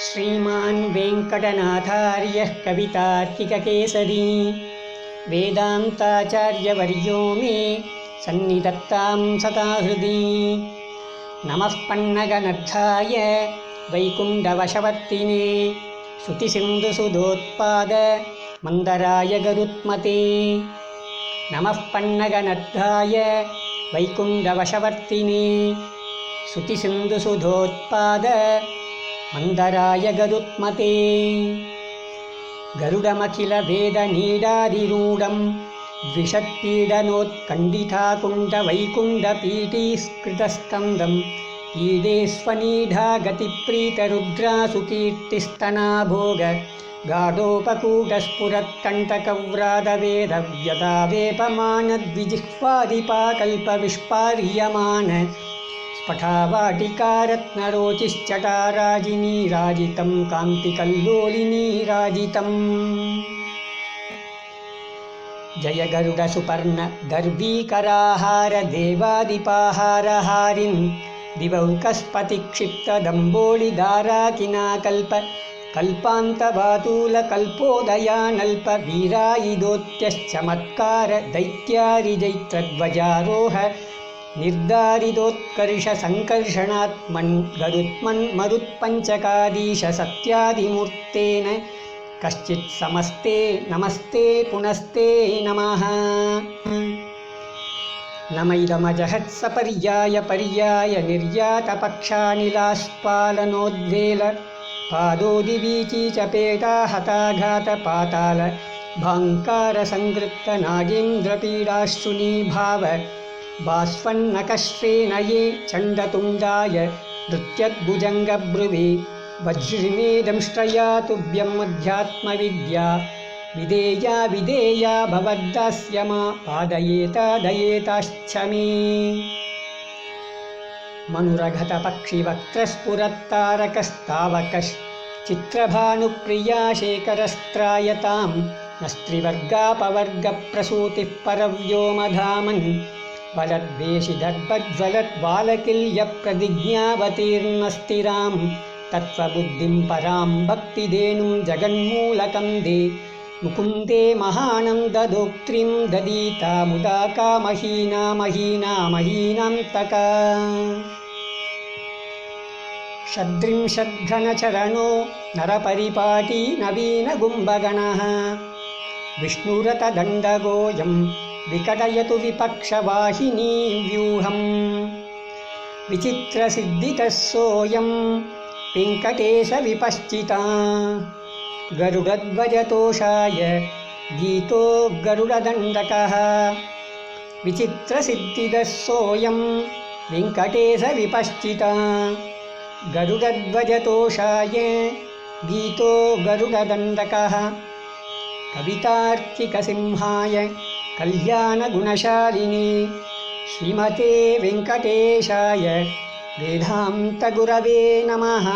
श्रीमान् वेङ्कटनाथार्यः कवितार्किककेसरी वेदान्ताचार्यवर्यो मे सन्निधत्तां सदा हृदि। नमः पन्नगनद्धाय वैकुण्ठवशवर्तिने श्रुतिसिन्धुसुधोत्पाद मन्दराय गरुत्मते। नमः पन्नगनद्धाय वैकुण्ठवशवर्तिने श्रुतिसिन्धुसुधोत्पाद मन्दराय गरुत्मते। गरुडमखिलवेदनीडादिरूढं द्विषत्पीडनोत्कण्ठिताकुण्डवैकुण्ठपीठीस्कृतस्कन्दं ईडे स्वनीढागतिप्रीतरुद्रासुकीर्तिस्तनाभोग गाढोपकूटस्फुरत्कण्टकव्रातवेदव्यदावेपमानद्विजिह्वादिपाकल्पविष्पार्यमान स्फटावाटिकारत्नरोचिश्चटाराजिनीराजितं कान्तिकल्लोलिनीराजितम्। जय गरुडसुपर्ण गर्भीकराहार देवादिपाहारहारिन् दिवौकस्पतिक्षिप्तदम्बोलिदाराकिनाकल्प कल्पान्तवातूलकल्पोदयानल्प वीरायिदोत्यश्चमत्कार दैत्यारिजैत्रध्वजारोह निर्धारितोत्कर्षसङ्कर्षणात्मन् गरुत्मन् मरुत्पञ्चकाधीश सत्यादिमूर्तेन कश्चित् समस्ते नमस्ते पुनस्ते नमः। नमैदमजहत्सपर्याय पर्याय निर्यातपक्षानिलास्पालनोद्वेल पादोदिवीचीचपेटा हताघातपाताल भाङ्कारसङ्गृप्तनागेन्द्रपीडाश्रुनीभाव बाष्पन्नकश्रेणये चण्डतुण्डाय नृत्यद्भुजङ्गब्रुवे वज्रिणे दंष्ट्रया तुभ्यं अध्यात्मविद्या विधेया विधेया भवद्दास्य मा पादयेतादयेताश्च मे। मनुरघटपक्षिवक्त्रस्फुरत्तारकस्तावकश्चित्रभानुप्रिया शेखरस्त्रायतां नस्त्रिवर्गापवर्गप्रसूतिः परव्योमधामन् वलद्वेषिधर्भज्वलद्बालकिल्यप्रतिज्ञावतीर्णस्थिरां तत्त्वबुद्धिं परां भक्तिधेनुं जगन्मूलकन्दे मुकुन्दे महानन्ददोक्त्रीं ददीता मुदा कामहीना महीना महीनान्तका। षड्त्रिंशद्घनचरणो नरपरिपाटी नवीनगुम्बगणः विष्णुरथदण्डगोऽयं विकटयतु विपक्षवाहिनीं व्यूहम्। विचित्रसिद्धितः सोऽयं वेङ्कटेशविपश्चिता गरुडध्वजतोषाय गीतो गरुडदण्डकः। विचित्रसिद्धितः सोऽयं वेङ्कटेशविपश्चिता गरुडध्वजतोषाय गीतो गरुडदण्डकः। कवितार्किकसिंहाय कल्याणगुणशालिने श्रीमते वेङ्कटेशाय वेदान्तगुरवे नमः।